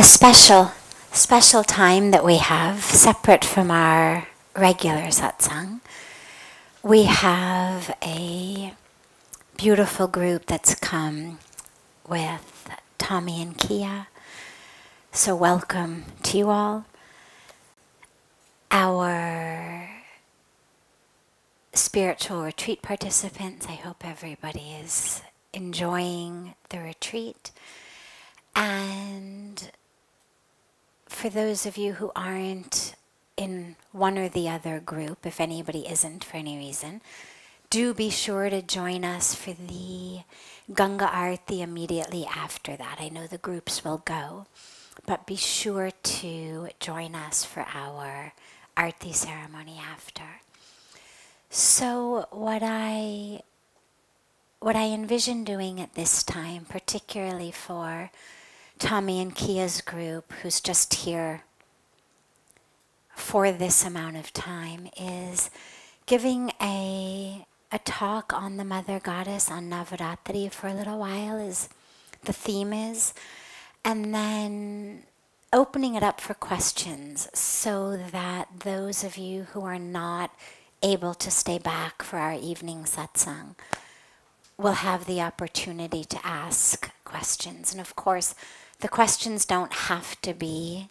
a special time that we have, separate from our regular satsang. We have a beautiful group that's come with Tommy and Kia. So welcome to you all. Our spiritual retreat participants, I hope everybody is enjoying the retreat. And for those of you who aren't in one or the other group, if anybody isn't for any reason, do be sure to join us for the Ganga Aarti immediately after that. I know the groups will go, but be sure to join us for our Aarti ceremony after. So what I envision doing at this time, particularly for Tommy and Kia's group, who's just here for this amount of time, is giving a talk on the Mother Goddess, on Navaratri for a little while, is the theme is, and then opening it up for questions so that those of you who are not able to stay back for our evening satsang will have the opportunity to ask questions. And of course, the questions don't have to be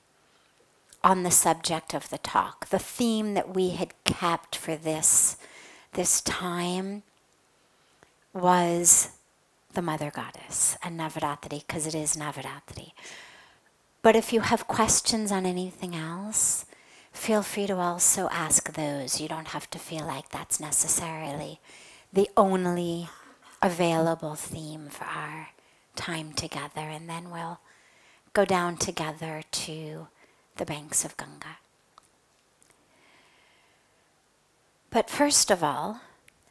on the subject of the talk. The theme that we had kept for this time was the Mother Goddess and Navaratri, because it is Navaratri. But if you have questions on anything else, feel free to also ask those. You don't have to feel like that's necessarily the only available theme for our time together, and then we'll go down together to the banks of Ganga. But first of all,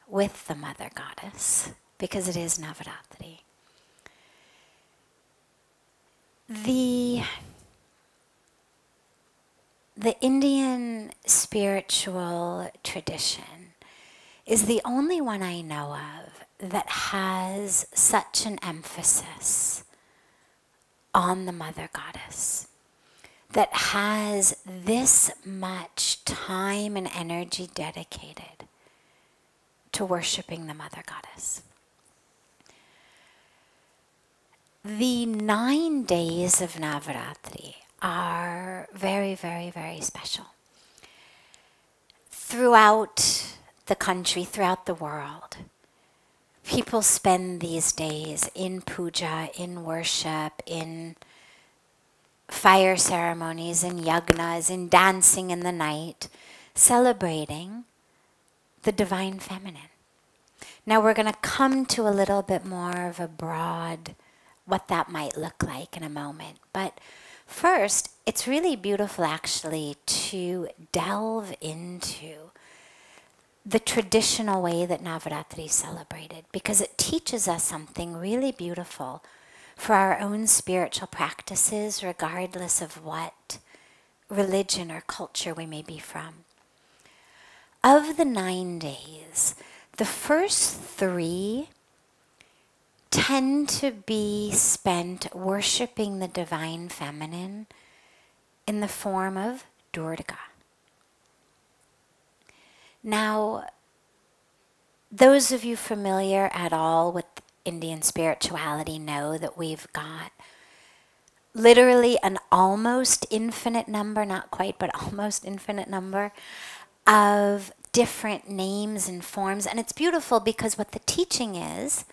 with the Mother Goddess, because it is Navaratri, the Indian spiritual tradition is the only one I know of that has such an emphasis on the Mother Goddess, that has this much time and energy dedicated to worshiping the Mother Goddess. The 9 days of Navaratri are very, very, very special. Throughout the country, throughout the world, people spend these days in puja, in worship, in fire ceremonies, in yagnas, in dancing in the night, celebrating the Divine Feminine. Now we're going to come to a little bit more of a broad, what that might look like in a moment. But first, it's really beautiful actually to delve into the traditional way that Navaratri is celebrated, because it teaches us something really beautiful for our own spiritual practices, regardless of what religion or culture we may be from. Of the 9 days, the first 3 tend to be spent worshiping the Divine Feminine in the form of Durga. Now, those of you familiar at all with Indian spirituality know that we've got literally an almost infinite number, not quite, but almost infinite number of different names and forms. And it's beautiful because what the teaching is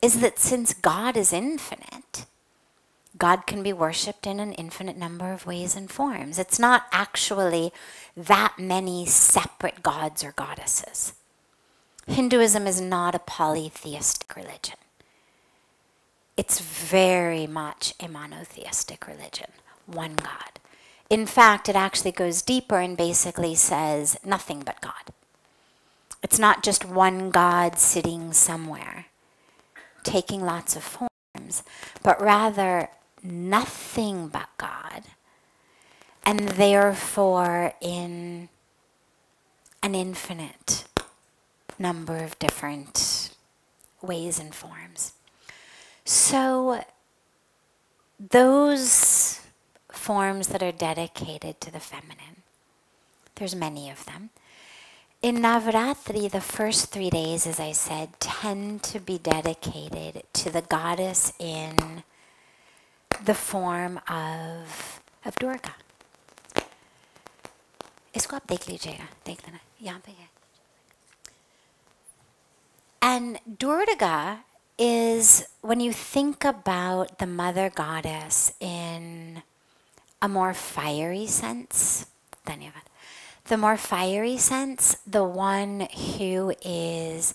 that since God is infinite, God can be worshipped in an infinite number of ways and forms. It's not actually that many separate gods or goddesses. Hinduism is not a polytheistic religion. It's very much a monotheistic religion, one God. In fact, it actually goes deeper and basically says nothing but God. It's not just one God sitting somewhere, taking lots of forms, but rather nothing but God, and therefore in an infinite number of different ways and forms. So those forms that are dedicated to the feminine. There's many of them. In Navaratri, the first 3 days, as I said, tend to be dedicated to the goddess in the form of Durga. इसको आप देख लीजिएगा, देख लेना, यहाँ पे है. And Durga is, when you think about the mother goddess in a more fiery sense, धन्यवाद. The more fiery sense, the one who is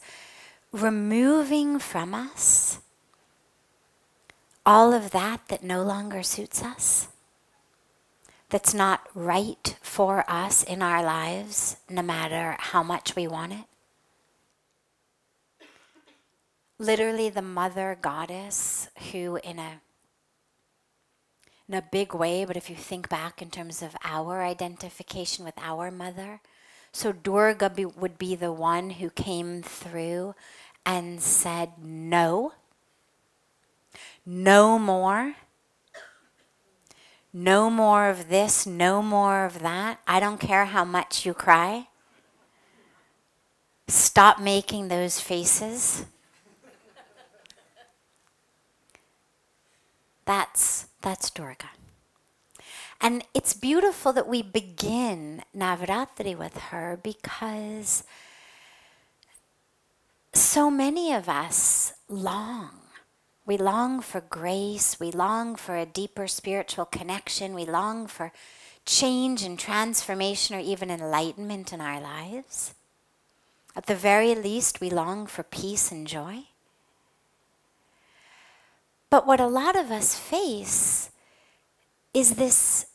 removing from us all of that no longer suits us, that's not right for us in our lives, no matter how much we want it. Literally the mother goddess who in a big way, but if you think back in terms of our identification with our mother, so Durga would be the one who came through and said, no, no more of this, no more of that. I don't care how much you cry. Stop making those faces. That's Durga. And it's beautiful that we begin Navaratri with her, because so many of us long. We long for grace, we long for a deeper spiritual connection, we long for change and transformation or even enlightenment in our lives. At the very least, we long for peace and joy. But what a lot of us face is this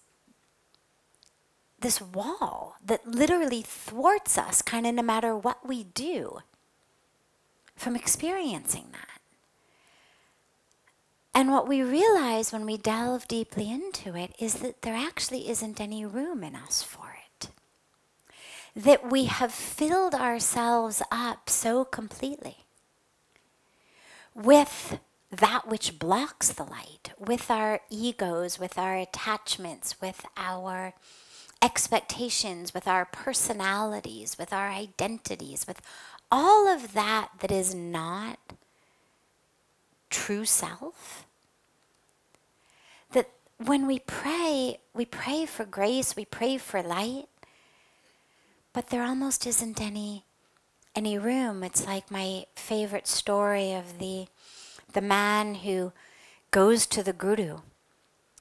wall that literally thwarts us, kind of no matter what we do, from experiencing that. And what we realize when we delve deeply into it is that there actually isn't any room in us for it. That we have filled ourselves up so completely with that which blocks the light, with our egos, with our attachments, with our expectations, with our personalities, with our identities, with all of that that is not true self. That when we pray for grace, we pray for light, but there almost isn't any room. It's like my favorite story of the man who goes to the guru,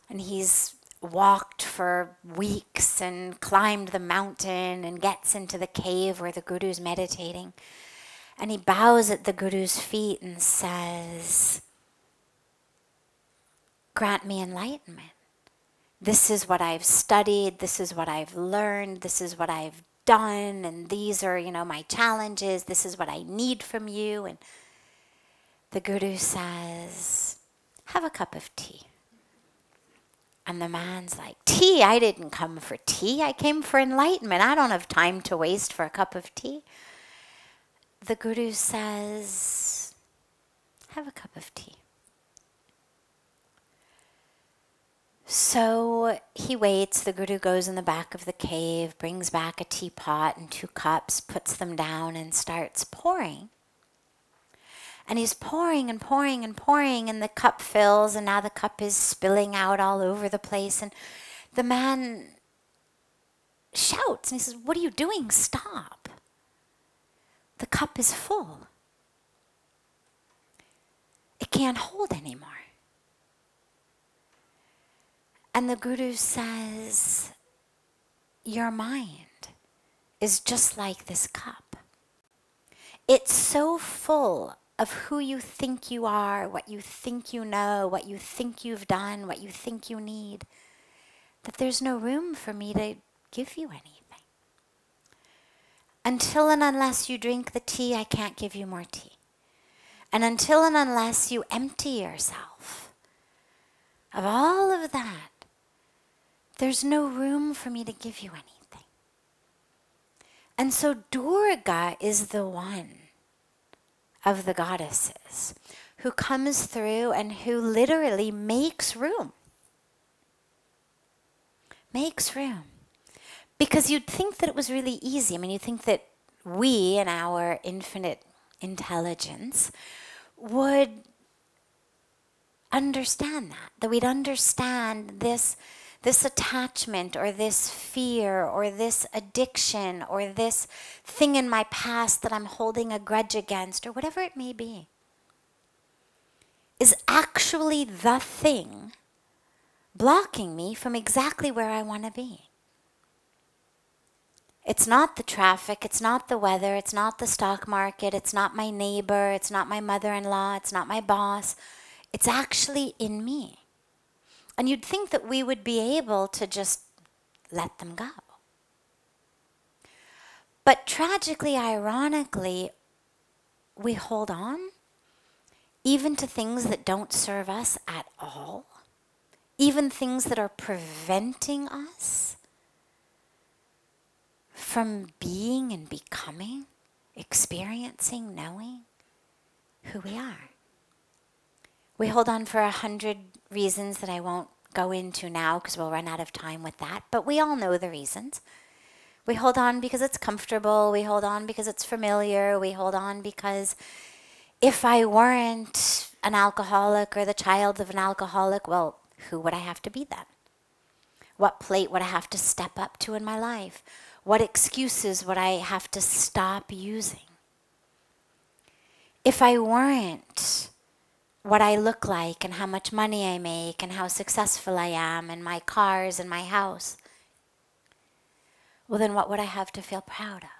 and he's walked for weeks and climbed the mountain and gets into the cave where the guru's meditating. And he bows at the guru's feet and says, grant me enlightenment. This is what I've studied, this is what I've learned, this is what I've done, and these are, my challenges, this is what I need from you. And the guru says, have a cup of tea. And the man's like, tea? I didn't come for tea, I came for enlightenment. I don't have time to waste for a cup of tea. The guru says, have a cup of tea. So he waits, the guru goes in the back of the cave, brings back a teapot and 2 cups, puts them down and starts pouring. And he's pouring and pouring and pouring, and the cup fills, and now the cup is spilling out all over the place. And the man shouts, and he says, what are you doing? Stop. The cup is full. It can't hold anymore. And the guru says, your mind is just like this cup. It's so full of who you think you are, what you think you know, what you think you've done, what you think you need, that there's no room for me to give you anything. Until and unless you drink the tea, I can't give you more tea. And until and unless you empty yourself of all of that, there's no room for me to give you anything. And so Durga is the one of the goddesses who comes through and who literally makes room. makes room. Because you'd think that it was really easy. I mean, you'd think that we, in our infinite intelligence, would understand that we'd understand this attachment or this fear or this addiction or this thing in my past that I'm holding a grudge against or whatever it may be is actually the thing blocking me from exactly where I want to be. It's not the traffic, it's not the weather, it's not the stock market, it's not my neighbor, it's not my mother-in-law, it's not my boss. It's actually in me. And you'd think that we would be able to just let them go. But tragically, ironically, we hold on even to things that don't serve us at all, even things that are preventing us from being and becoming, experiencing, knowing who we are. We hold on for 100 reasons that I won't go into now because we'll run out of time with that, but we all know the reasons. We hold on because it's comfortable, we hold on because it's familiar, we hold on because if I weren't an alcoholic or the child of an alcoholic, well, who would I have to be then? What plate would I have to step up to in my life? What excuses would I have to stop using? If I weren't what I look like and how much money I make and how successful I am and my cars and my house, well then what would I have to feel proud of?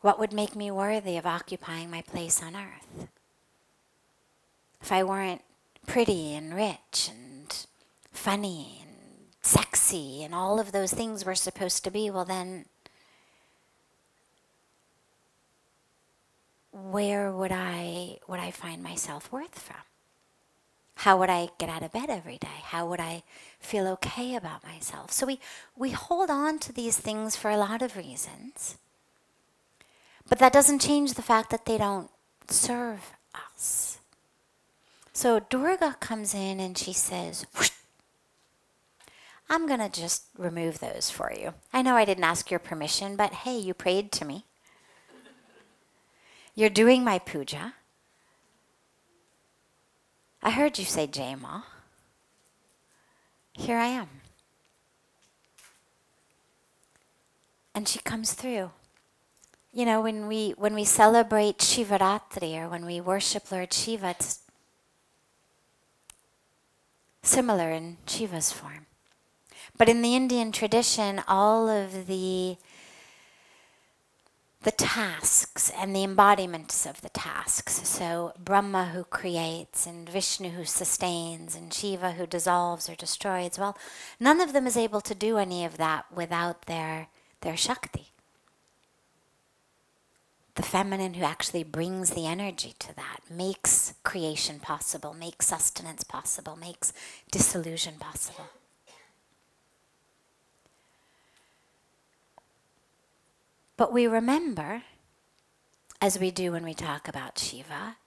What would make me worthy of occupying my place on earth? If I weren't pretty and rich and funny and sexy and all of those things we're supposed to be, well then where would I find my self-worth from? How would I get out of bed every day? How would I feel okay about myself? So we hold on to these things for a lot of reasons, but that doesn't change the fact that they don't serve us. So Durga comes in and she says, whoosh, I'm going to just remove those for you. I know I didn't ask your permission, but hey, you prayed to me. You're doing my puja. I heard you say Jai Ma. Here I am. And she comes through. You know, when we celebrate Shivaratri or when we worship Lord Shiva, it's similar in Shiva's form. But in the Indian tradition, all of the tasks and the embodiments of the tasks, so Brahma who creates and Vishnu who sustains and Shiva who dissolves or destroys, well, none of them is able to do any of that without their Shakti. The feminine who actually brings the energy to that, makes creation possible, makes sustenance possible, makes dissolution possible. But we remember, as we do when we talk about Shiva,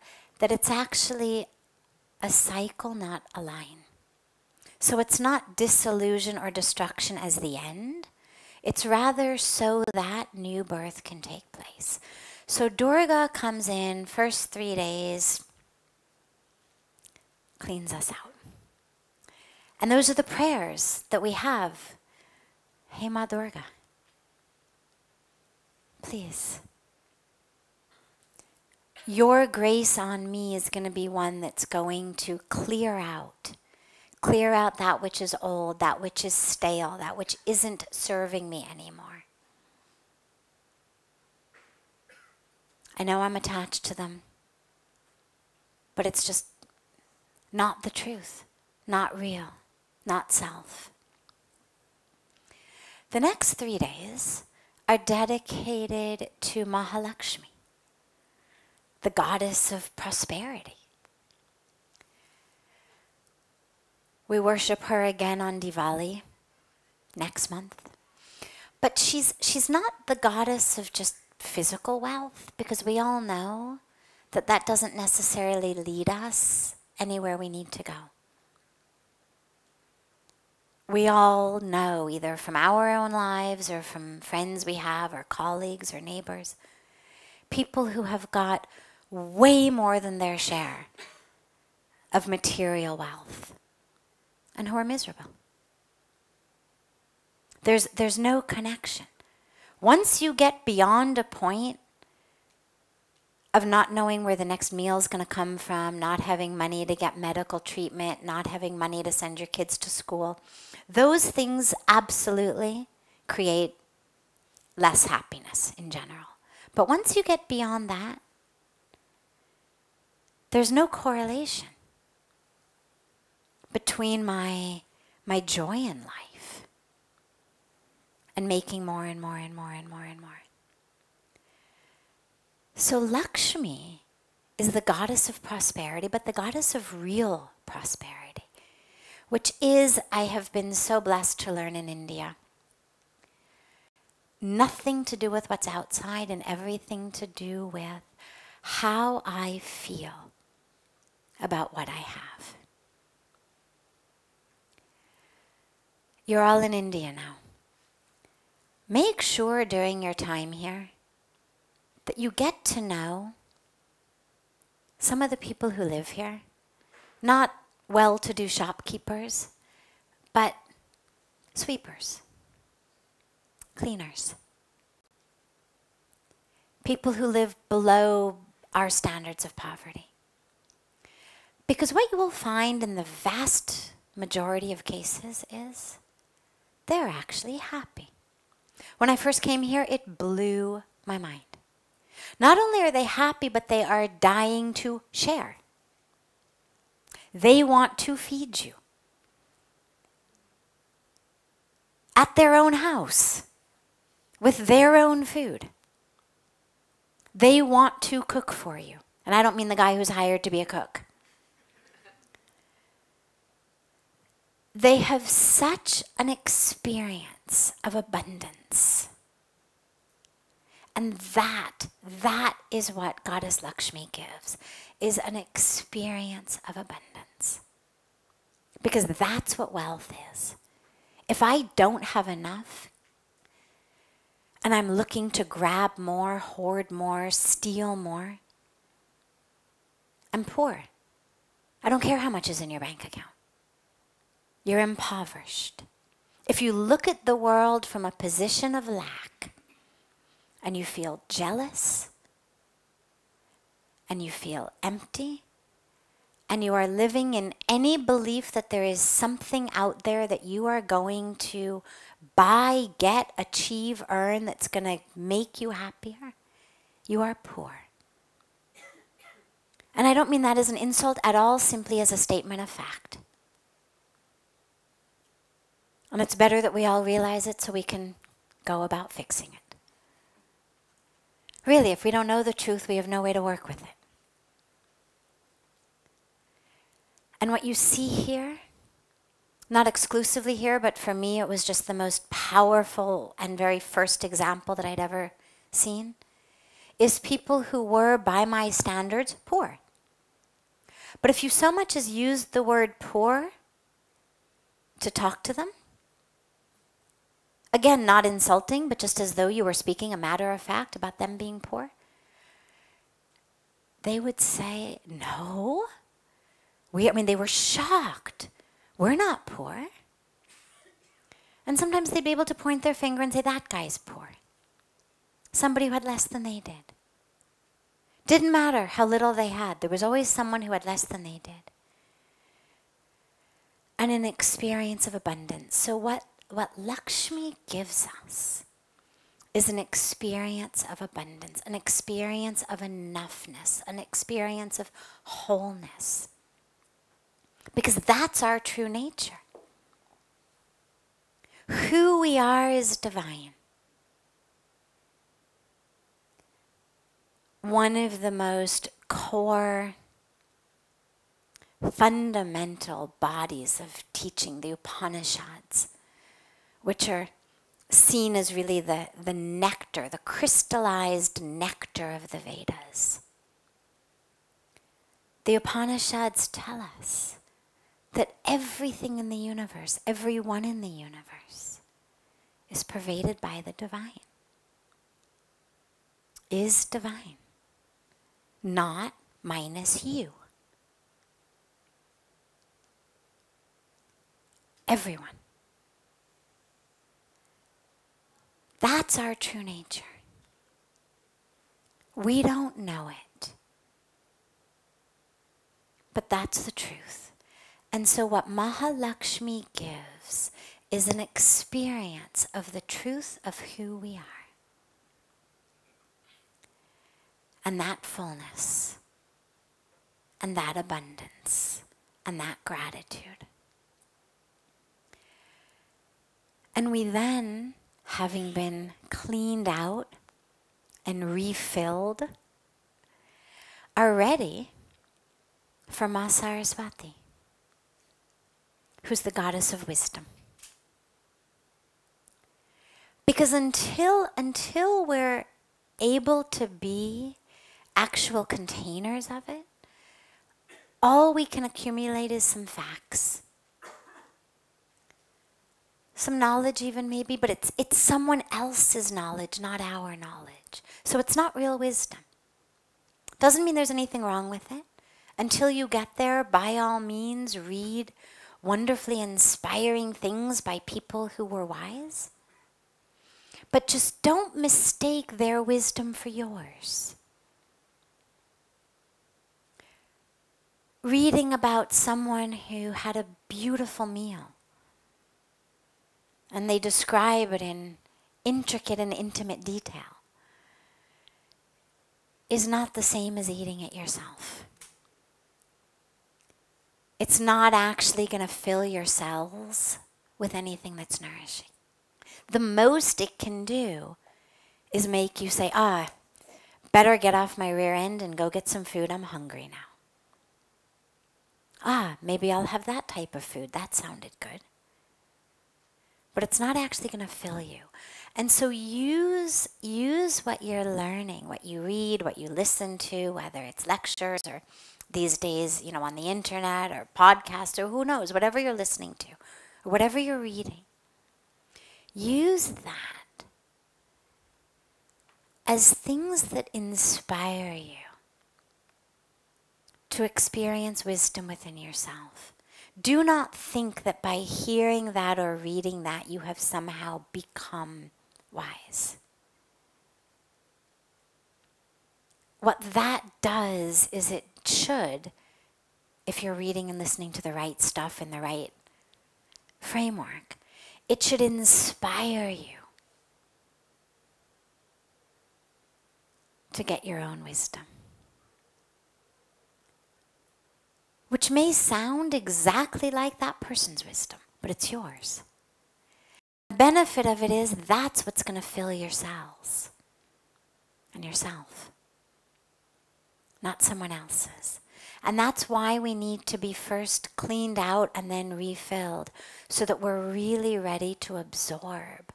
that it's actually a cycle, not a line. So it's not dissolution or destruction as the end. It's rather so that new birth can take place. So Durga comes in, first 3 days, cleans us out. And those are the prayers that we have. Hey Ma Durga, please. Your grace on me is going to be one that's going to clear out that which is old, that which is stale, that which isn't serving me anymore. I know I'm attached to them, but it's just not the truth, not real, not self. The next 3 days are dedicated to Mahalakshmi, the goddess of prosperity. We worship her again on Diwali next month. But she's not the goddess of just physical wealth, because we all know that that doesn't necessarily lead us anywhere we need to go. we all know, either from our own lives or from friends we have or colleagues or neighbors, people who have got way more than their share of material wealth and who are miserable. There's no connection. Once you get beyond a point of not knowing where the next meal is going to come from, not having money to get medical treatment, not having money to send your kids to school, those things absolutely create less happiness in general. But once you get beyond that, there's no correlation between my joy in life and making more and more and more and more and more. So Lakshmi is the goddess of prosperity, but the goddess of real prosperity, which is, I have been so blessed to learn in India, nothing to do with what's outside and everything to do with how I feel about what I have. You're all in India now. Make sure during your time here that you get to know some of the people who live here. Not well-to-do shopkeepers, but sweepers, cleaners, people who live below our standards of poverty. Because what you will find in the vast majority of cases is they're actually happy. When I first came here, it blew my mind. Not only are they happy, but they are dying to share. They want to feed you at their own house with their own food. They want to cook for you. And I don't mean the guy who's hired to be a cook. They have such an experience of abundance. And that is what Goddess Lakshmi gives, is an experience of abundance. Because that's what wealth is. If I don't have enough, and I'm looking to grab more, hoard more, steal more, I'm poor. I don't care how much is in your bank account. You're impoverished. If you look at the world from a position of lack, and you feel jealous, and you feel empty, and you are living in any belief that there is something out there that you are going to buy, get, achieve, earn that's going to make you happier, you are poor. And I don't mean that as an insult at all, simply as a statement of fact. And it's better that we all realize it so we can go about fixing it. Really, if we don't know the truth, we have no way to work with it. And what you see here, not exclusively here, but for me it was just the most powerful and very first example that I'd ever seen, is people who were, by my standards, poor. But if you so much as used the word poor to talk to them, again, not insulting, but just as though you were speaking a matter of fact about them being poor, they would say, no. They were shocked. We're not poor. And sometimes they'd be able to point their finger and say, that guy's poor. Somebody who had less than they did. Didn't matter how little they had. There was always someone who had less than they did. And an experience of abundance. So what Lakshmi gives us is an experience of abundance, an experience of enoughness, an experience of wholeness. Because that's our true nature. Who we are is divine. One of the most core, fundamental bodies of teaching, the Upanishads, which are seen as really the nectar, the crystallized nectar of the Vedas. The Upanishads tell us that everything in the universe, everyone in the universe, is pervaded by the divine. Is divine. Not minus you. Everyone. That's our true nature. We don't know it. But that's the truth. And so what Mahalakshmi gives is an experience of the truth of who we are. And that fullness, and that abundance, and that gratitude. And we then, having been cleaned out and refilled, are ready for Ma Saraswati, who's the goddess of wisdom. Because until we're able to be actual containers of it, all we can accumulate is some facts. Some knowledge even maybe, but it's someone else's knowledge, not our knowledge. So it's not real wisdom. Doesn't mean there's anything wrong with it. Until you get there, by all means, read wonderfully inspiring things by people who were wise. But just don't mistake their wisdom for yours. Reading about someone who had a beautiful meal, and they describe it in intricate and intimate detail, is not the same as eating it yourself. It's not actually going to fill your cells with anything that's nourishing. The most it can do is make you say, better get off my rear end and go get some food. I'm hungry now. Maybe I'll have that type of food. That sounded good. But it's not actually going to fill you. And so use what you're learning, what you read, what you listen to, whether it's lectures or these days, on the internet or podcasts or who knows, whatever you're listening to or whatever you're reading. Use that as things that inspire you to experience wisdom within yourself. Do not think that by hearing that or reading that you have somehow become wise. What that does is it should, if you're reading and listening to the right stuff in the right framework, it should inspire you to get your own wisdom. Which may sound exactly like that person's wisdom, but it's yours. The benefit of it is that's what's going to fill your cells and yourself, not someone else's. And that's why we need to be first cleaned out and then refilled, so that we're really ready to absorb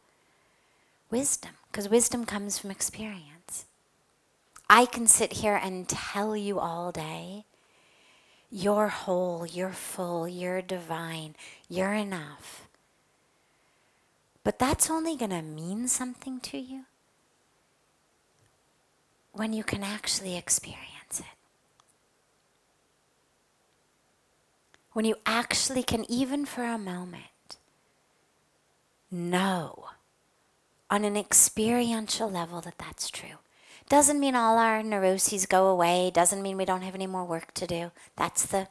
wisdom, because wisdom comes from experience. I can sit here and tell you all day, you're whole, you're full, you're divine, you're enough. But that's only going to mean something to you when you can actually experience it. When you actually can, even for a moment, know on an experiential level that that's true. Doesn't mean all our neuroses go away. Doesn't mean we don't have any more work to do. That's the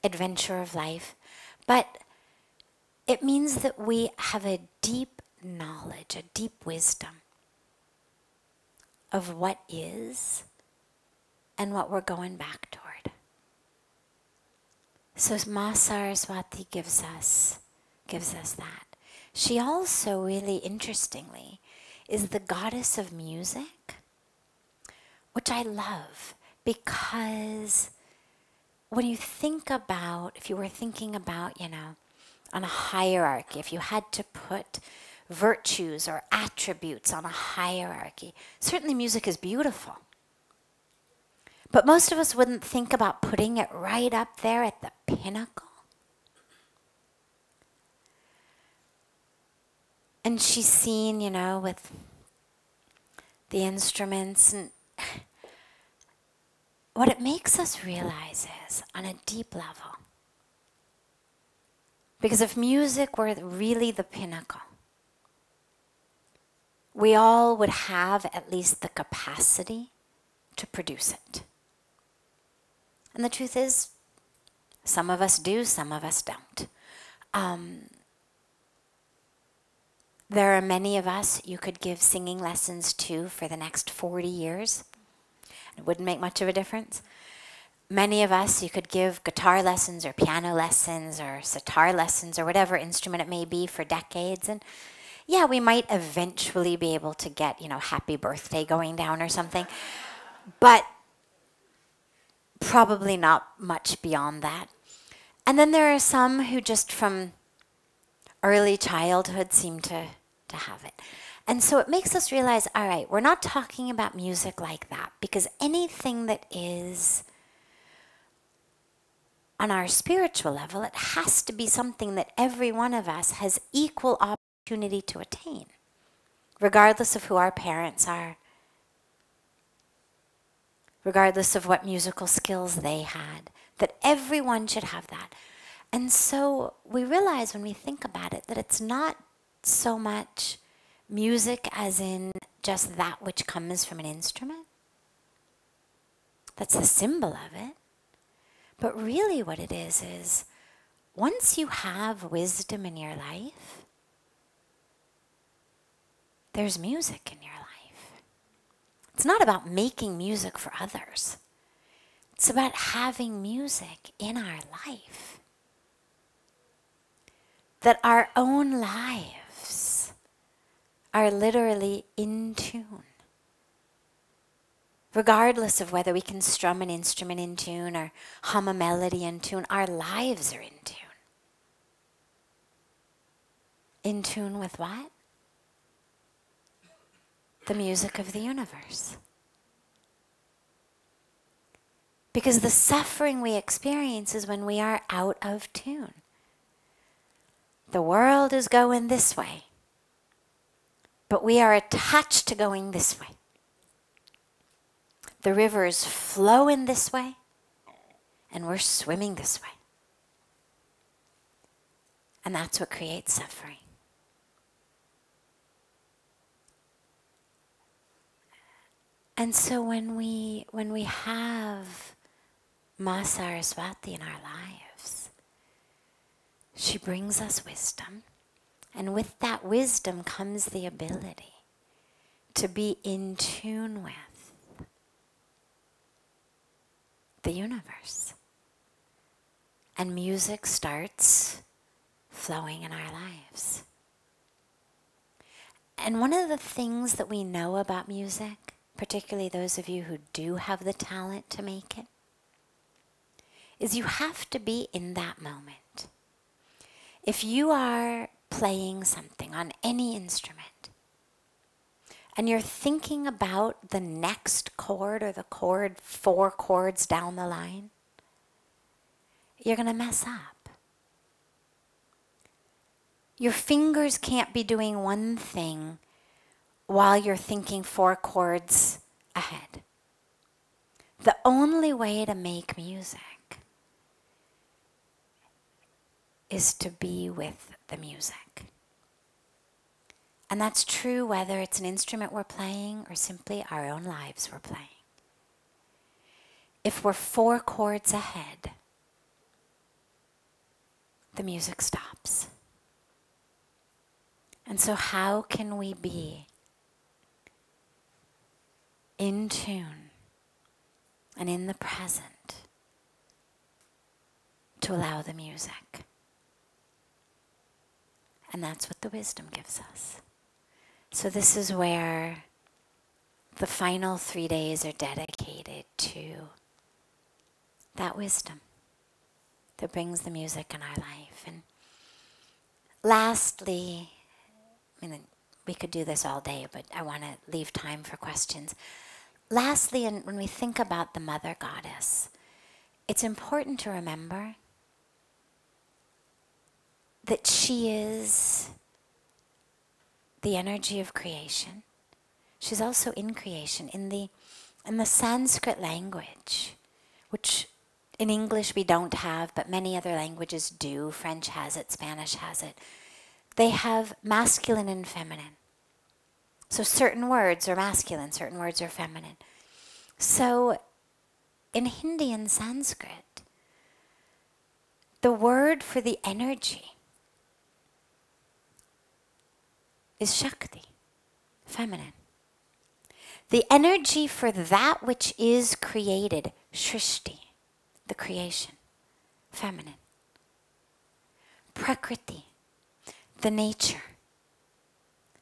adventure of life. But it means that we have a deep knowledge, a deep wisdom of what is and what we're going back toward. So Ma Saraswati gives us that. She also, really interestingly, is the goddess of music, which I love, because when you think about, if you were thinking about, on a hierarchy, if you had to put virtues or attributes on a hierarchy, certainly music is beautiful. But most of us wouldn't think about putting it right up there at the pinnacle. And she's seen, with the instruments. And what it makes us realize is, on a deep level, because if music were really the pinnacle, we all would have at least the capacity to produce it. And the truth is, some of us do, some of us don't. There are many of us you could give singing lessons to for the next 40 years. It wouldn't make much of a difference. Many of us you could give guitar lessons or piano lessons or sitar lessons or whatever instrument it may be for decades. And yeah, we might eventually be able to get, happy birthday going down or something. But probably not much beyond that. And then there are some who just from early childhood seem to have it. And so it makes us realize, all right, we're not talking about music like that, because anything that is on our spiritual level, it has to be something that every one of us has equal opportunity to attain, regardless of who our parents are, regardless of what musical skills they had, that everyone should have that. And so we realize when we think about it that it's not so much music as in just that which comes from an instrument. That's the symbol of it. But really what it is once you have wisdom in your life, there's music in your life. It's not about making music for others. It's about having music in our life. That our own lives are literally in tune. Regardless of whether we can strum an instrument in tune or hum a melody in tune, our lives are in tune. In tune with what? The music of the universe. Because the suffering we experience is when we are out of tune. The world is going this way, but we are attached to going this way. The river is flowing this way, and we're swimming this way. And that's what creates suffering. And so when we have Ma Saraswati in our lives, she brings us wisdom, and with that wisdom comes the ability to be in tune with the universe. And music starts flowing in our lives. And one of the things that we know about music, particularly those of you who do have the talent to make it, is you have to be in that moment. If you are playing something on any instrument and you're thinking about the next chord or the chord 4 chords down the line, you're going to mess up. Your fingers can't be doing one thing while you're thinking 4 chords ahead. The only way to make music is to be with the music. And that's true whether it's an instrument we're playing or simply our own lives we're playing. If we're 4 chords ahead, the music stops. And so how can we be in tune and in the present to allow the music? And that's what the wisdom gives us. So this is where the final 3 days are dedicated to that wisdom that brings the music in our life. And lastly, we could do this all day, but I want to leave time for questions. Lastly, and when we think about the Mother Goddess, it's important to remember that she is the energy of creation. She's also in creation. In the Sanskrit language, which in English we don't have, but many other languages do. French has it, Spanish has it. They have masculine and feminine. So certain words are masculine, certain words are feminine. So in Hindi and Sanskrit, the word for the energy is Shakti, feminine. The energy for that which is created, Shrishti, the creation, feminine. Prakriti, the nature.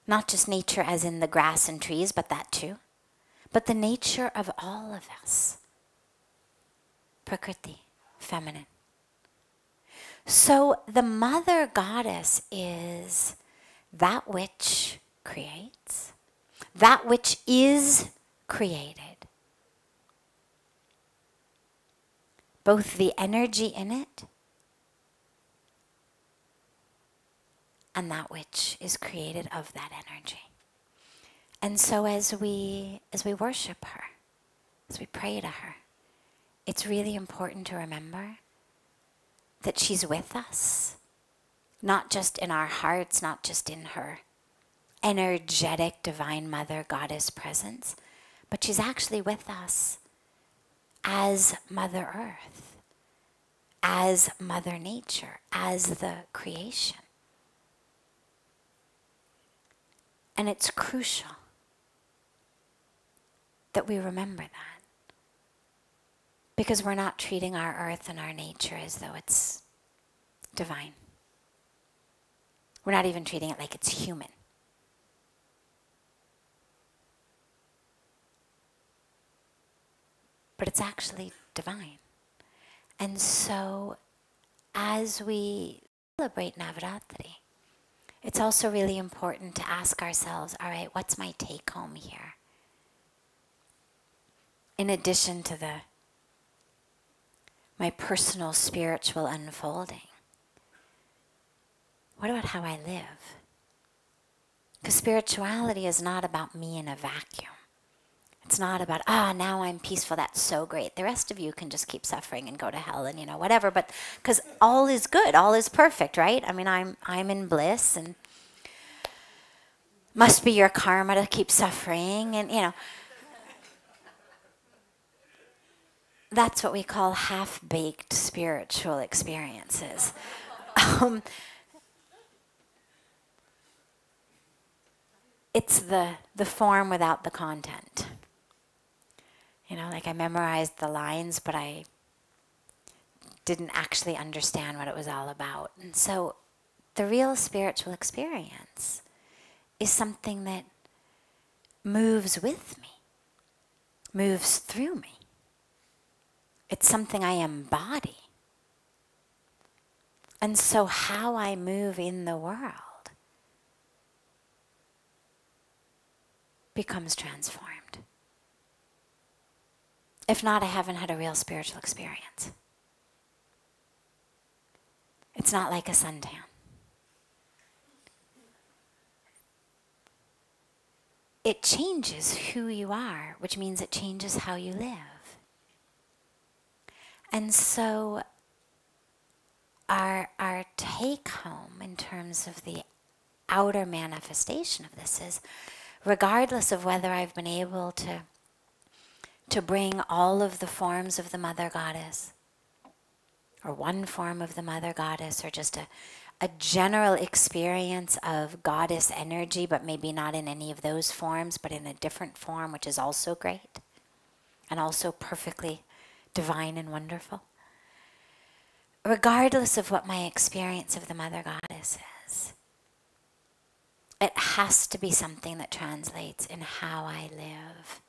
Not just nature as in the grass and trees, but that too. But the nature of all of us. Prakriti, feminine. So the mother goddess is that which creates, that which is created. Both the energy in it and that which is created of that energy. And so as we worship her, as we pray to her, it's really important to remember that she's with us, not just in our hearts, not just in her energetic divine mother goddess presence, but she's actually with us as Mother Earth, as Mother Nature, as the creation. And it's crucial that we remember that, because we're not treating our earth and our nature as though it's divine. We're not even treating it like it's human. But it's actually divine. And so as we celebrate Navaratri, it's also really important to ask ourselves, all right, what's my take home here? In addition to my personal spiritual unfolding, what about how I live? Because spirituality is not about me in a vacuum. It's not about, now I'm peaceful, that's so great. The rest of you can just keep suffering and go to hell and, whatever. But because all is good, all is perfect, right? I mean, I'm in bliss, and must be your karma to keep suffering, and, That's what we call half-baked spiritual experiences. It's the form without the content. Like I memorized the lines, but I didn't actually understand what it was all about. And so the real spiritual experience is something that moves with me, moves through me. It's something I embody. And so how I move in the world becomes transformed. If not, I haven't had a real spiritual experience. It's not like a suntan. It changes who you are, which means it changes how you live. And so our take home in terms of the outer manifestation of this is, regardless of whether I've been able to bring all of the forms of the Mother Goddess, or one form of the Mother Goddess, or just a general experience of goddess energy, but maybe not in any of those forms, but in a different form, which is also great, and also perfectly divine and wonderful. Regardless of what my experience of the Mother Goddess is, it has to be something that translates in how I live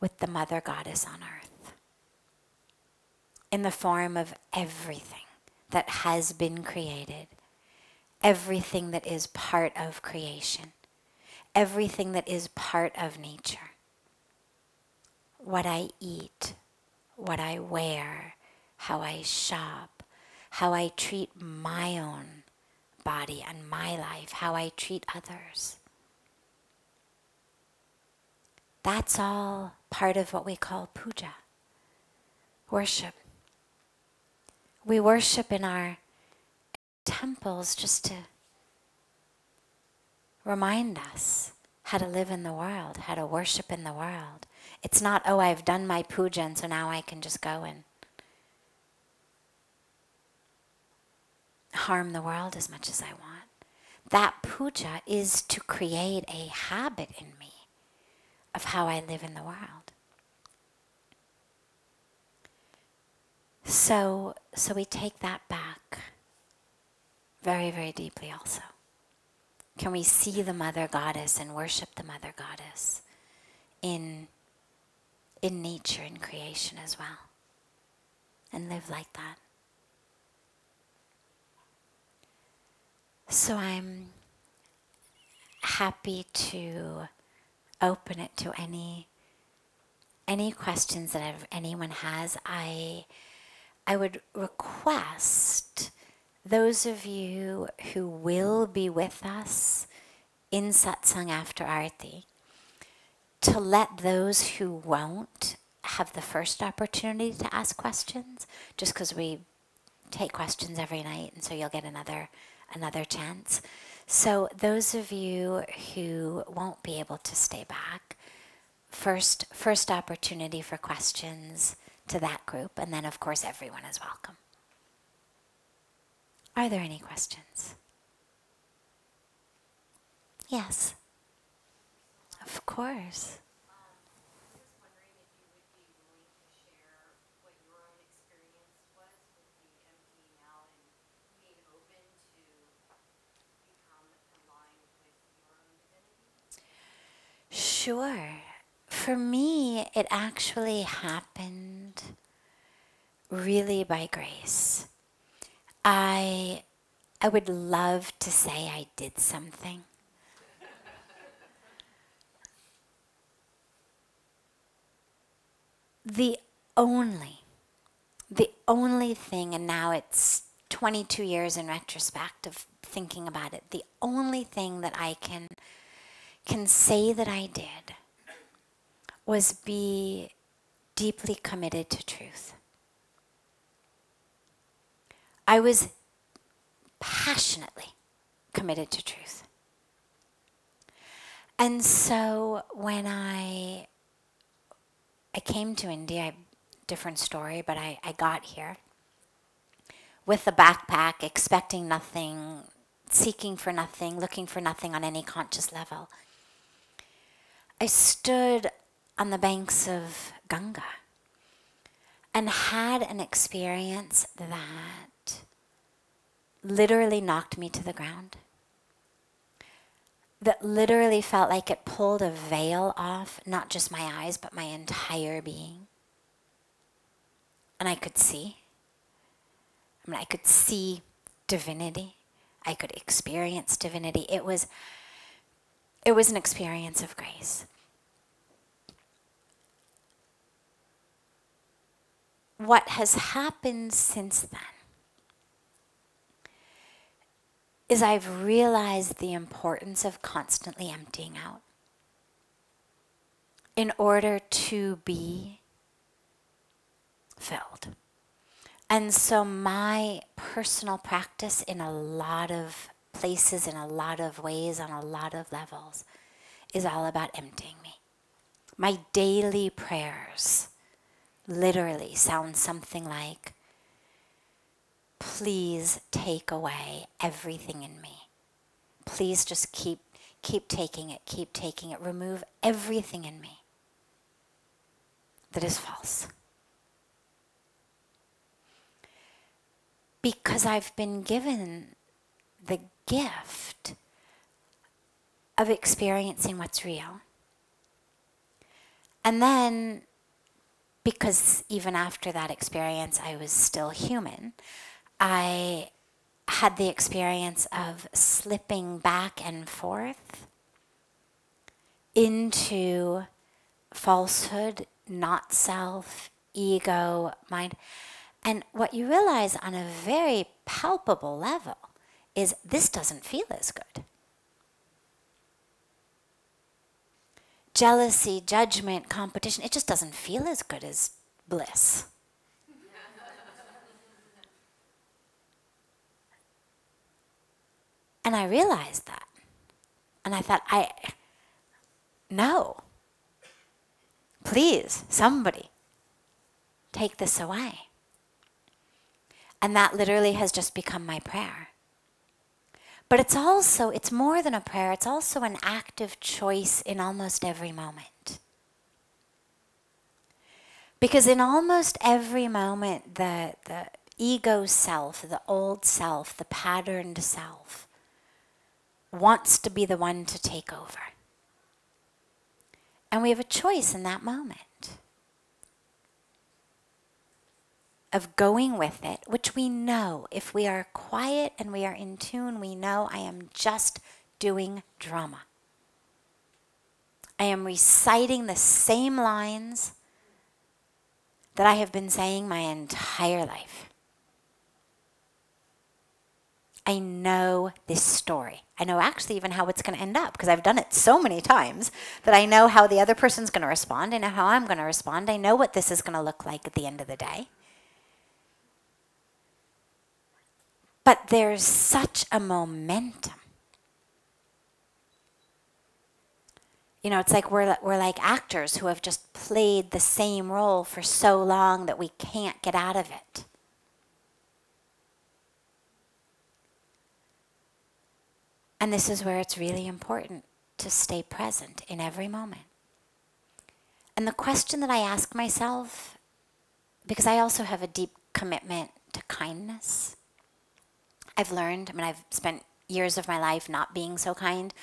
with the Mother Goddess on earth, in the form of everything that has been created, everything that is part of creation, everything that is part of nature. What I eat, what I wear, how I shop, how I treat my own body and my life, how I treat others. That's all part of what we call puja, worship. We worship in our temples just to remind us how to live in the world, how to worship in the world. It's not, oh, I've done my puja and so now I can just go and harm the world as much as I want. That puja is to create a habit in me of how I live in the world. So we take that back very, very deeply also. Can we see the Mother Goddess and worship the Mother Goddess in nature, in creation as well, and live like that? So I'm happy to open it to any questions that anyone has. I would request those of you who will be with us in Satsang after Aarti to let those who won't have the first opportunity to ask questions, just because we take questions every night, and so you'll get another chance. So those of you who won't be able to stay back, first opportunity for questions to that group, and then of course everyone is welcome. Are there any questions? Yes. Of course. Sure. For me, it actually happened really by grace. I would love to say I did something. The only thing, and now it's 22 years in retrospect of thinking about it, the only thing that I can say that I did was be deeply committed to truth. I was passionately committed to truth. And so when I came to India, different story, but I got here with a backpack, expecting nothing, seeking for nothing, looking for nothing on any conscious level. I stood on the banks of Ganga and had an experience that literally knocked me to the ground, that literally felt like it pulled a veil off, not just my eyes, but my entire being. And I could see. I could see divinity. I could experience divinity. It was an experience of grace. What has happened since then is I've realized the importance of constantly emptying out in order to be filled. And so my personal practice in a lot of places, in a lot of ways, on a lot of levels, is all about emptying me. My daily prayers literally sound something like, please take away everything in me. Please just keep taking it, remove everything in me that is false. Because I've been given the gift of experiencing what's real. And then, because even after that experience I was still human, I had the experience of slipping back and forth into falsehood, not self, ego, mind. And what you realize on a very palpable level is this doesn't feel as good. jealousy, judgment, competition, it just doesn't feel as good as bliss. And I realized that. And I thought, no. Please, somebody, take this away. And that literally has just become my prayer. But it's more than a prayer, it's also an active choice in almost every moment. Because in almost every moment, the ego self, the old self, the patterned self, wants to be the one to take over. And we have a choice in that moment of going with it, which we know, if we are quiet and we are in tune, we know I am just doing drama. I am reciting the same lines that I have been saying my entire life. I know this story. I know actually even how it's going to end up because I've done it so many times that I know how the other person's going to respond. I know how I'm going to respond. I know what this is going to look like at the end of the day. But there's such a momentum. You know, it's like we're like actors who have just played the same role for so long that we can't get out of it. And this is where it's really important to stay present in every moment. And the question that I ask myself, because I also have a deep commitment to kindness, I've learned, I've spent years of my life not being so kind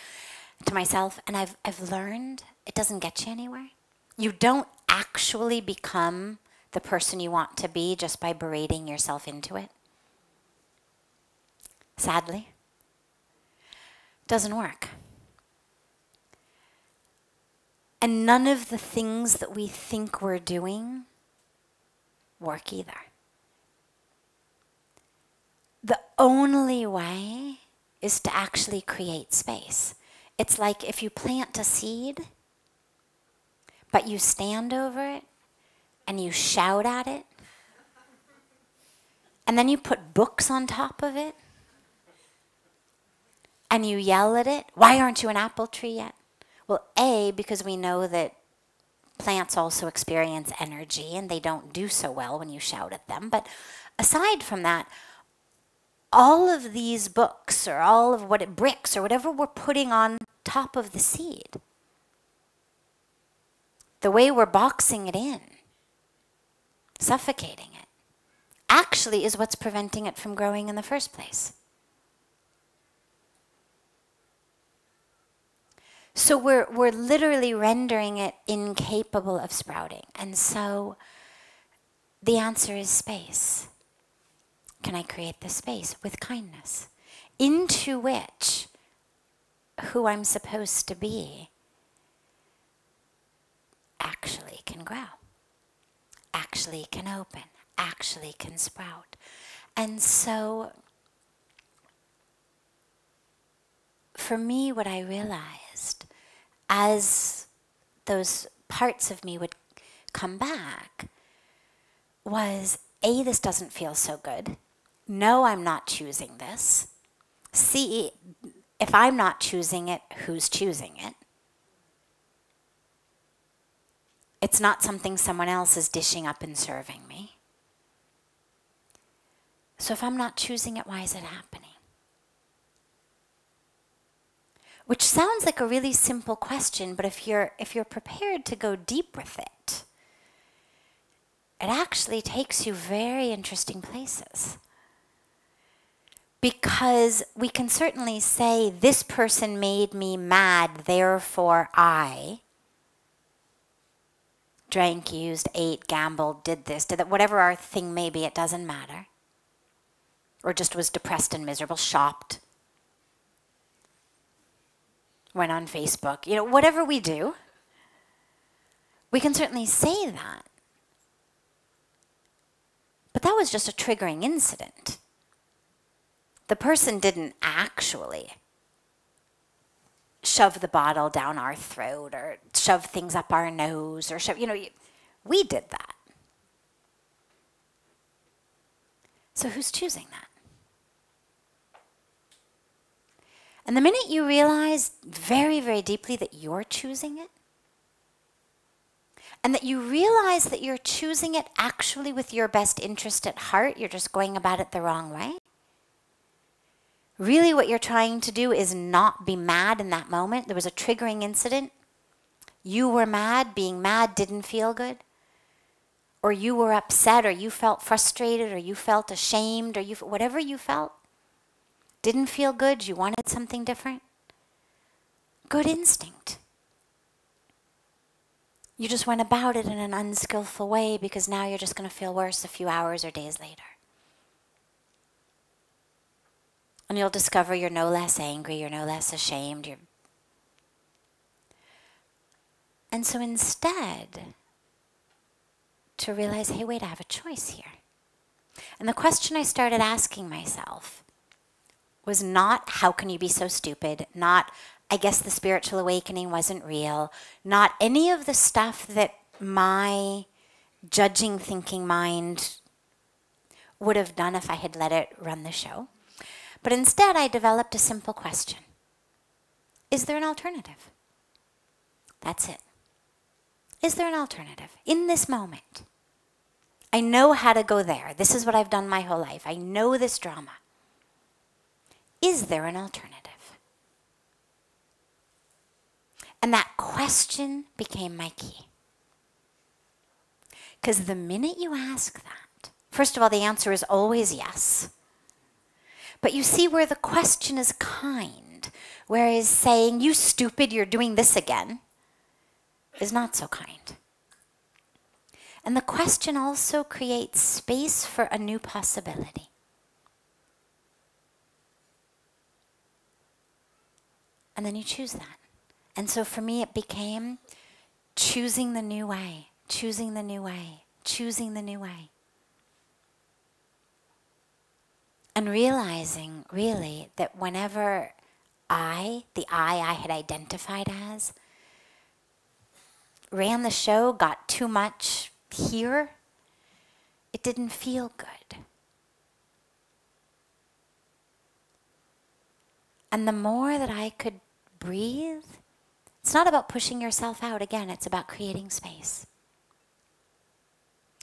to myself, and I've learned it doesn't get you anywhere. You don't actually become the person you want to be just by berating yourself into it. Sadly. Doesn't work. And none of the things that we think we're doing work either. The only way is to actually create space. It's like if you plant a seed, but you stand over it and you shout at it, and then you put books on top of it, and you yell at it, why aren't you an apple tree yet? Well, A, because we know that plants also experience energy and they don't do so well when you shout at them. But aside from that, all of these books or all of bricks or whatever we're putting on top of the seed, the way we're boxing it in, suffocating it, actually is what's preventing it from growing in the first place. So we're literally rendering it incapable of sprouting. And so the answer is space. Can I create the space with kindness into which who I'm supposed to be actually can grow, actually can open, actually can sprout? And so for me, what I realized as those parts of me would come back was, A, this doesn't feel so good. No, I'm not choosing this. C, if I'm not choosing it, who's choosing it? It's not something someone else is dishing up and serving me. So if I'm not choosing it, why is it happening? Which sounds like a really simple question, but if you're prepared to go deep with it, it actually takes you very interesting places. Because we can certainly say, this person made me mad, therefore I drank, used, ate, gambled, did this, did that, whatever our thing may be, it doesn't matter. Or just was depressed and miserable, shopped, went on Facebook, whatever we do, we can certainly say that. But that was just a triggering incident. The person didn't actually shove the bottle down our throat or shove things up our nose or shove, we did that. So who's choosing that? And the minute you realize very, very deeply that you're choosing it, and that you realize that you're choosing it actually with your best interest at heart, you're just going about it the wrong way. Really what you're trying to do is not be mad in that moment. There was a triggering incident. You were mad. Being mad didn't feel good. Or you were upset, or you felt frustrated, or you felt ashamed, or whatever you felt didn't feel good. You wanted something different. Good instinct. You just went about it in an unskillful way because now you're just going to feel worse a few hours or days later. And you'll discover you're no less angry, you're no less ashamed. And so instead, to realize, hey, wait, I have a choice here. And the question I started asking myself was not, how can you be so stupid? Not, I guess the spiritual awakening wasn't real. Not any of the stuff that my judging, thinking mind would have done if I had let it run the show. But instead, I developed a simple question. Is there an alternative? That's it. Is there an alternative? In this moment, I know how to go there. This is what I've done my whole life. I know this drama. Is there an alternative? And that question became my key. Because the minute you ask that, first of all, the answer is always yes. But you see where the question is kind, whereas saying, you stupid, you're doing this again, is not so kind. And the question also creates space for a new possibility. And then you choose that. And so for me, it became choosing the new way, choosing the new way, choosing the new way. And realizing, really, that whenever the I had identified as, ran the show, got too much here, it didn't feel good. And the more that I could breathe, it's not about pushing yourself out. Again, it's about creating space.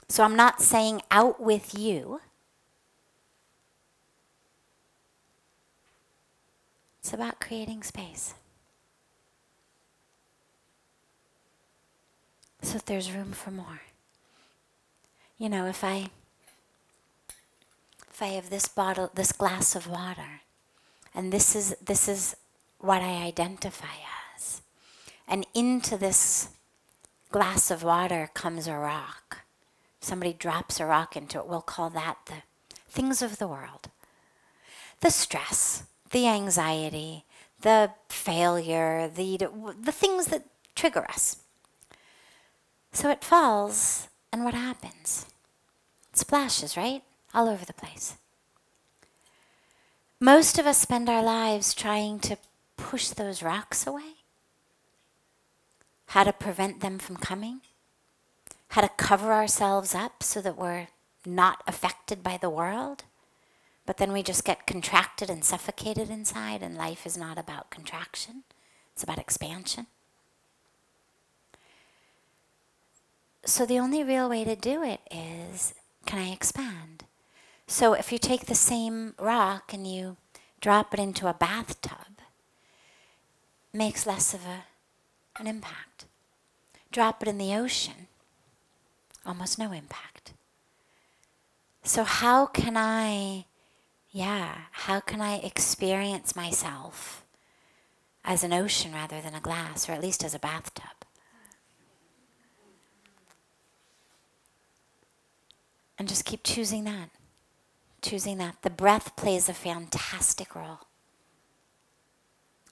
So I'm not saying out with you. It's about creating space. So that there's room for more. If I have this glass of water, and this is what I identify as, and into this glass of water comes a rock. Somebody drops a rock into it. We'll call that the things of the world. The stress, the anxiety, the failure, the things that trigger us. So it falls, and what happens? It splashes, right? All over the place. Most of us spend our lives trying to push those rocks away. How to prevent them from coming. How to cover ourselves up so that we're not affected by the world. But then we just get contracted and suffocated inside, and life is not about contraction. It's about expansion. So the only real way to do it is, can I expand? So if you take the same rock and you drop it into a bathtub, it makes less of an impact. Drop it in the ocean, almost no impact. So how can I experience myself as an ocean rather than a glass, or at least as a bathtub? And just keep choosing that. Choosing that. The breath plays a fantastic role.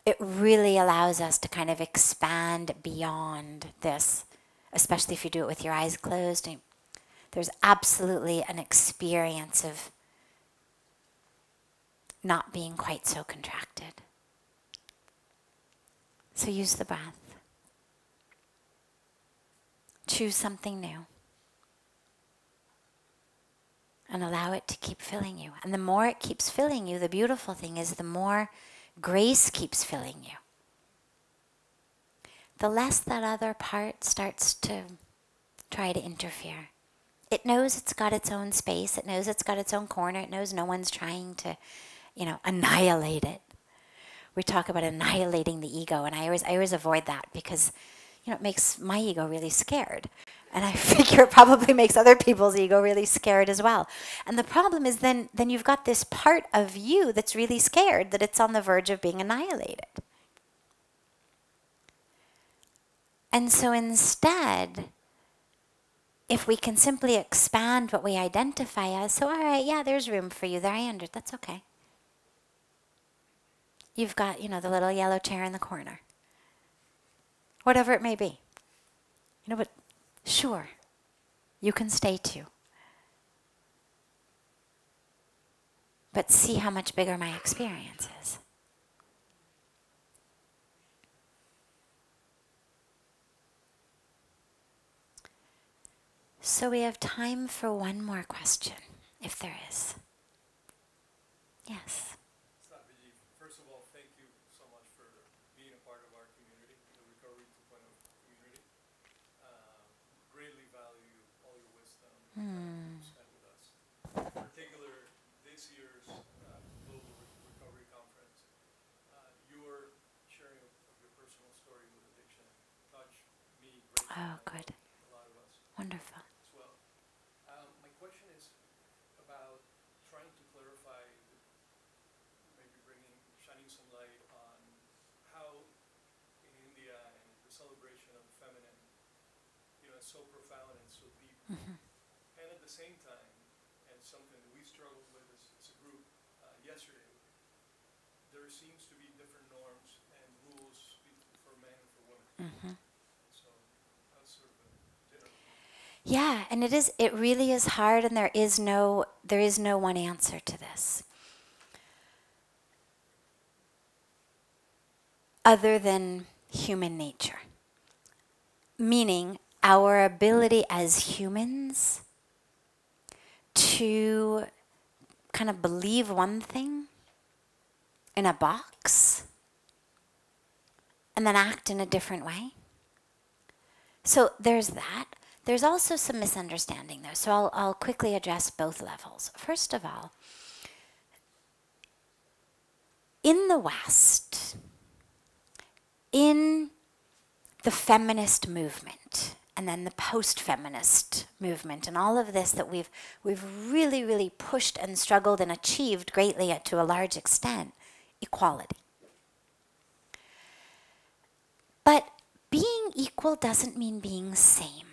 It really allows us to kind of expand beyond this, especially if you do it with your eyes closed. There's absolutely an experience of not being quite so contracted. So use the breath. Choose something new. And allow it to keep filling you. And the more it keeps filling you, the beautiful thing is the more grace keeps filling you. The less that other part starts to try to interfere. It knows it's got its own space. It knows it's got its own corner. It knows no one's trying to, annihilate it. We talk about annihilating the ego, and I always avoid that because, it makes my ego really scared. And I figure it probably makes other people's ego really scared as well. And the problem is then you've got this part of you that's really scared that it's on the verge of being annihilated. And so instead, if we can simply expand what we identify as, so all right, yeah, there's room for you there, that's okay. You've got, the little yellow chair in the corner. Whatever it may be. But sure, you can stay too. But see how much bigger my experience is. So we have time for one more question, if there is. Yes. Sadhvi, first of all, thank you so much for being a part of our community, the Recovery 2.0 community. Greatly value all your wisdom you spent with us. In particular, this year's Global Recovery Conference, your sharing of your personal story with addiction touched me greatly. Oh, good. A lot of us. Wonderful. As well. My question is about trying to clarify, maybe shining some light on how in India and the celebration of the feminine, is so profound and so deep. Mm-hmm. And at the same time, and something that we struggled with as a group yesterday, there seems to be different norms and rules for men and for women. Mm-hmm. So that's sort of a dinner. Yeah, and it really is hard, and there is no one answer to this. Other than human nature. Meaning our ability as humans to kind of believe one thing in a box and then act in a different way. So there's that. There's also some misunderstanding though. So I'll quickly address both levels. First of all, in the West, in the feminist movement, and then the post-feminist movement, and all of this that we've really, really pushed and struggled and achieved greatly to a large extent, equality. But being equal doesn't mean being same.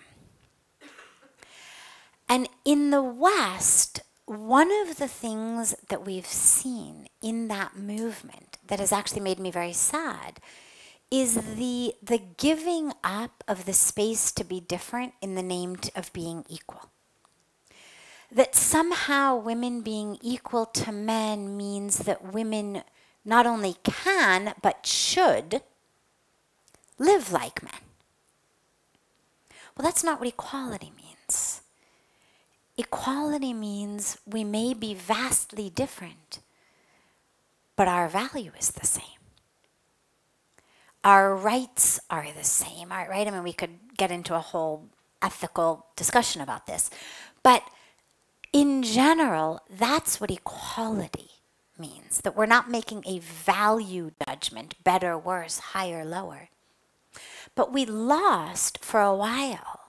And in the West, one of the things that we've seen in that movement that has actually made me very sad is the giving up of the space to be different in the name of being equal. That somehow women being equal to men means that women not only can, but should live like men. Well, that's not what equality means. Equality means we may be vastly different, but our value is the same. Our rights are the same, right? I mean, we could get into a whole ethical discussion about this. But in general, that's what equality means, that we're not making a value judgment, better, worse, higher, lower. But we lost for a while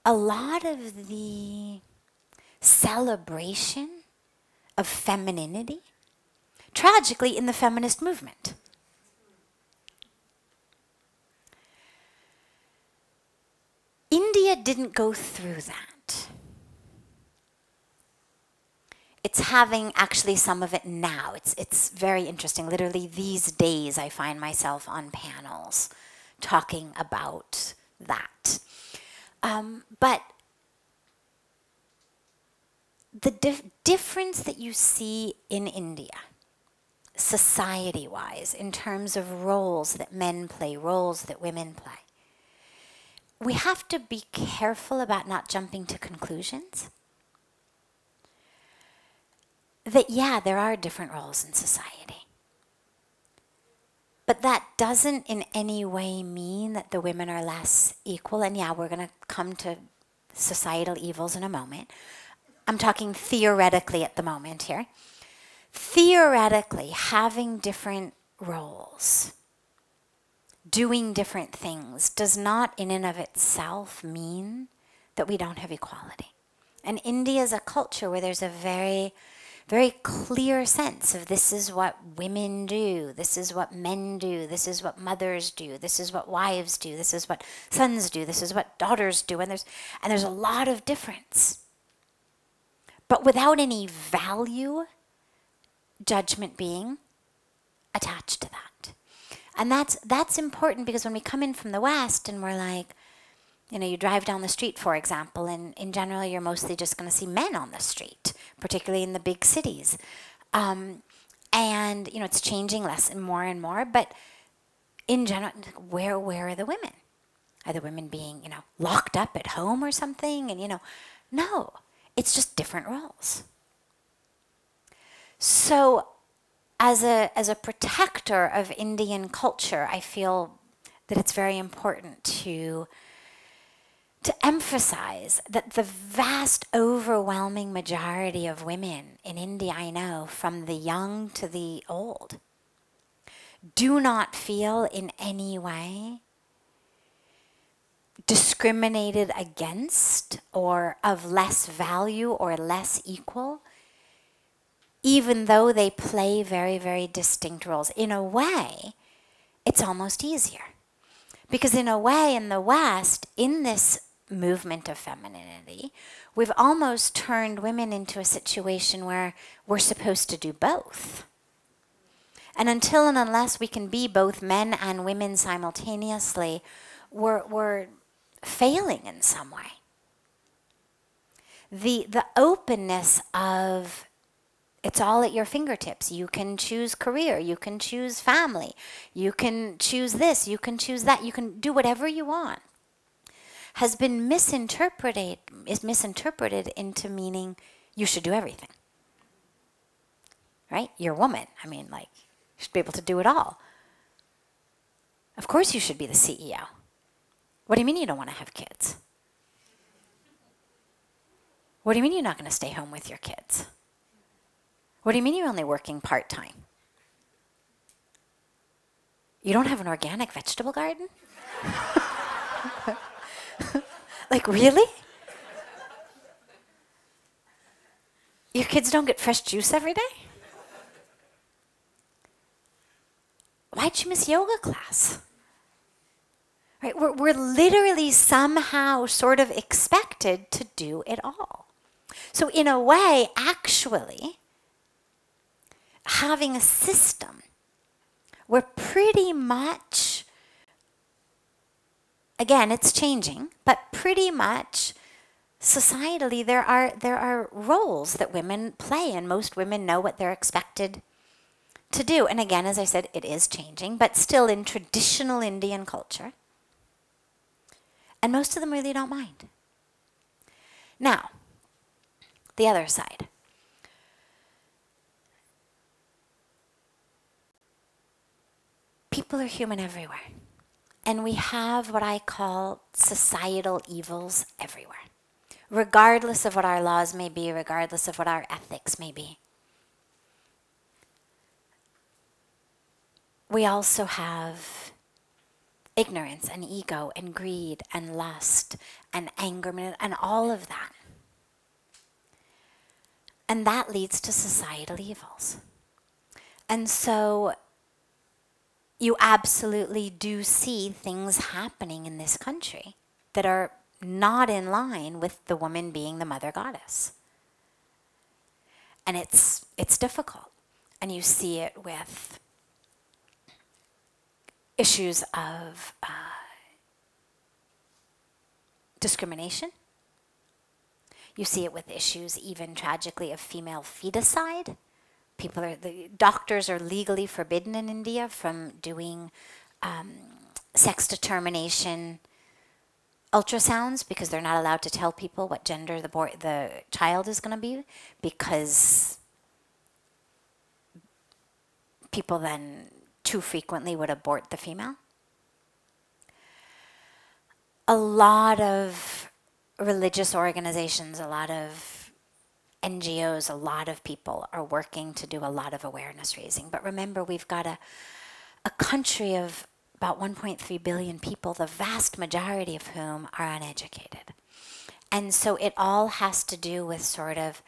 a lot of the celebration of femininity, tragically in the feminist movement. India didn't go through that. It's having actually some of it now. It's very interesting. Literally these days I find myself on panels talking about that. But the difference that you see in India, society-wise, in terms of roles that men play, roles that women play, we have to be careful about not jumping to conclusions. That, yeah, there are different roles in society. But that doesn't in any way mean that the women are less equal. And yeah, we're going to come to societal evils in a moment. I'm talking theoretically at the moment here. Theoretically, having different roles, doing different things, does not in and of itself mean that we don't have equality. And India is a culture where there's a very, very clear sense of this is what women do, this is what men do, this is what mothers do, this is what wives do, this is what sons do, this is what daughters do, and there's a lot of difference. But without any value judgment being attached to that. And that's important, because when we come in from the West and we're like, you know, you drive down the street, for example, and in general you're mostly just going to see men on the street, particularly in the big cities. And, you know, it's changing less and more, but in general, where are the women? Are the women being, you know, locked up at home or something? And, you know, no, it's just different roles. So as a protector of Indian culture, I feel that it's very important to emphasize that the vast, overwhelming majority of women in India, I know, from the young to the old, do not feel in any way discriminated against or of less value or less equal, even though they play very, very distinct roles. In a way, it's almost easier. Because in a way, in the West, in this movement of femininity, we've almost turned women into a situation where we're supposed to do both. And until and unless we can be both men and women simultaneously, we're failing in some way. The openness of it's all at your fingertips. You can choose career, you can choose family, you can choose this, you can choose that, you can do whatever you want, has been misinterpreted into meaning you should do everything. Right? You're a woman. I mean, like, you should be able to do it all. Of course you should be the CEO. What do you mean you don't want to have kids? What do you mean you're not going to stay home with your kids? What do you mean you're only working part-time? You don't have an organic vegetable garden? Like, really? Your kids don't get fresh juice every day? Why'd you miss yoga class? Right? We're literally somehow sort of expected to do it all. So in a way, actually, having a system where pretty much, again, it's changing, but pretty much societally there are roles that women play, and most women know what they're expected to do. And again, as I said, it is changing, but still in traditional Indian culture. And most of them really don't mind. Now, the other side. People are human everywhere. And we have what I call societal evils everywhere, regardless of what our laws may be, regardless of what our ethics may be. We also have ignorance and ego and greed and lust and anger and all of that. And that leads to societal evils. And so you absolutely do see things happening in this country that are not in line with the woman being the mother goddess. And it's difficult. And you see it with issues of discrimination. You see it with issues, even tragically, of female feticide, the doctors are legally forbidden in India from doing sex determination ultrasounds because they're not allowed to tell people what gender the child is going to be, because people then too frequently would abort the female. A lot of religious organizations, a lot of NGOs, a lot of people are working to do a lot of awareness raising. But remember, we've got a country of about 1.3 billion people, the vast majority of whom are uneducated. And so it all has to do with sort of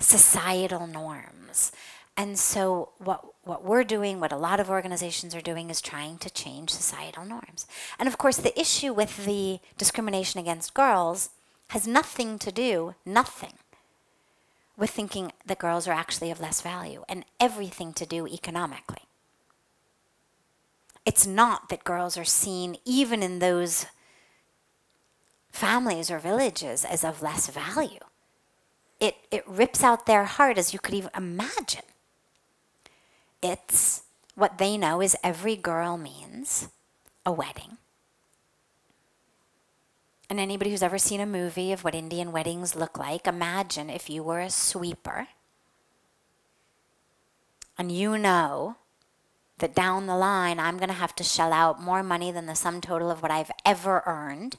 societal norms. And so what we're doing, what a lot of organizations are doing, is trying to change societal norms. And of course, the issue with the discrimination against girls has nothing to do, with thinking that girls are actually of less value, and everything to do economically. It's not that girls are seen, even in those families or villages, as of less value. It rips out their heart, as you could even imagine. It's what they know is every girl means a wedding. And anybody who's ever seen a movie of what Indian weddings look like, imagine if you were a sweeper and you know that down the line I'm going to have to shell out more money than the sum total of what I've ever earned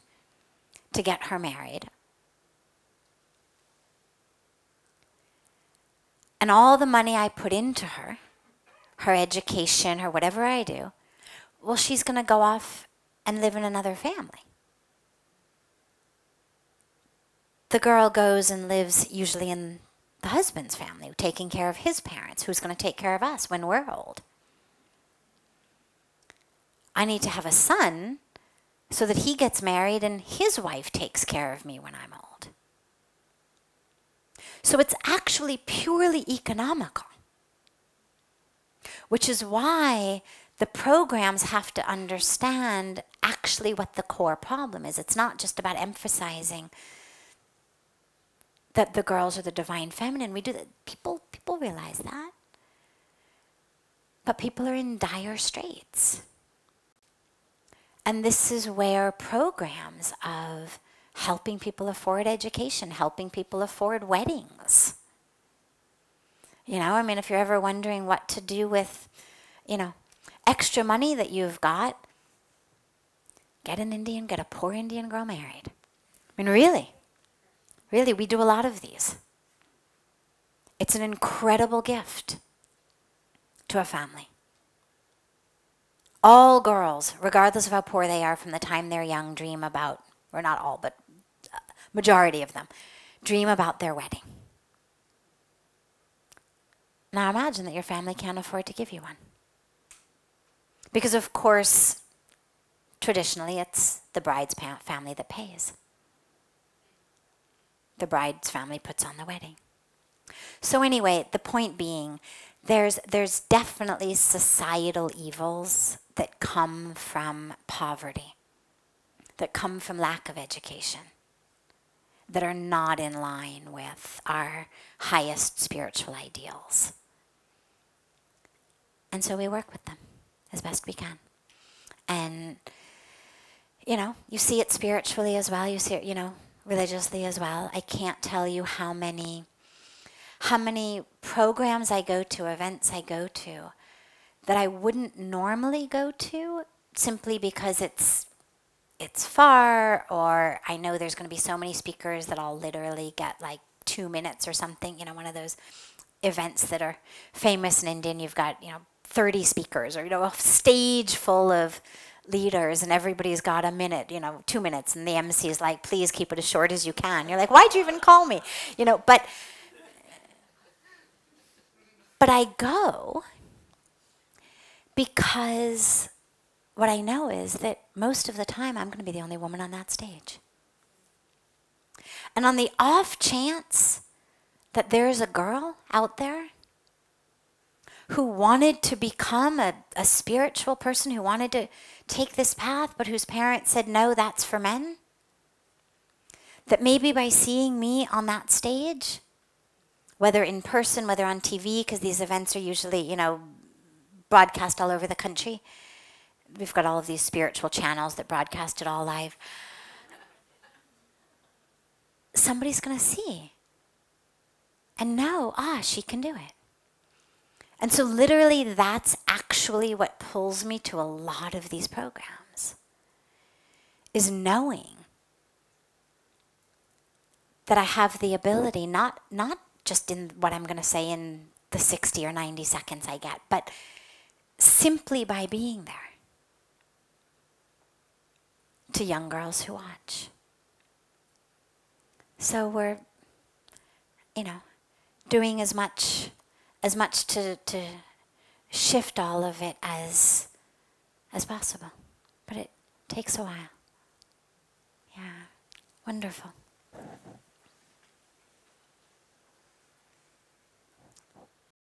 to get her married. And all the money I put into her education, her whatever I do, well, she's going to go off and live in another family. The girl goes and lives usually in the husband's family, taking care of his parents. Who's going to take care of us when we're old? I need to have a son so that he gets married and his wife takes care of me when I'm old. So it's actually purely economical, which is why the programs have to understand actually what the core problem is. It's not just about emphasizing that the girls are the divine feminine. We do that. People realize that. But people are in dire straits. And this is where programs of helping people afford education, helping people afford weddings. You know, I mean, if you're ever wondering what to do with, extra money that you've got, get a poor Indian girl married. I mean, really, we do a lot of these. It's an incredible gift to a family. All girls, regardless of how poor they are from the time they're young, dream about, or not all, but majority of them, dream about their wedding. Now imagine that your family can't afford to give you one. Because of course, traditionally it's the bride's family that pays. The bride's family puts on the wedding. So anyway, the point being, there's definitely societal evils that come from poverty, that come from lack of education, that are not in line with our highest spiritual ideals. And so we work with them as best we can. And, you see it spiritually as well, you see it, religiously as well. I can't tell you how many programs I go to, events I go to, that I wouldn't normally go to simply because it's far, or I know there's going to be so many speakers that I'll literally get like 2 minutes or something, one of those events that are famous in India, and you've got, 30 speakers, or, a stage full of leaders, and everybody's got a minute, 2 minutes, and the MC is like, please keep it as short as you can. You're like, why'd you even call me? But I go because what I know is that most of the time I'm going to be the only woman on that stage. And on the off chance that there's a girl out there who wanted to become a spiritual person, who wanted to take this path, but whose parents said, no, that's for men, that maybe by seeing me on that stage whether in person, whether on TV, because these events are usually, broadcast all over the country. We've got all of these spiritual channels that broadcast it all live. Somebody's going to see and know, she can do it. And so literally that's actually what pulls me to a lot of these programs, is knowing that I have the ability, not just in what I'm going to say in the 60 or 90 seconds I get, but simply by being there to young girls who watch. So we're, doing as much to shift all of it as possible. But it takes a while. Yeah, wonderful.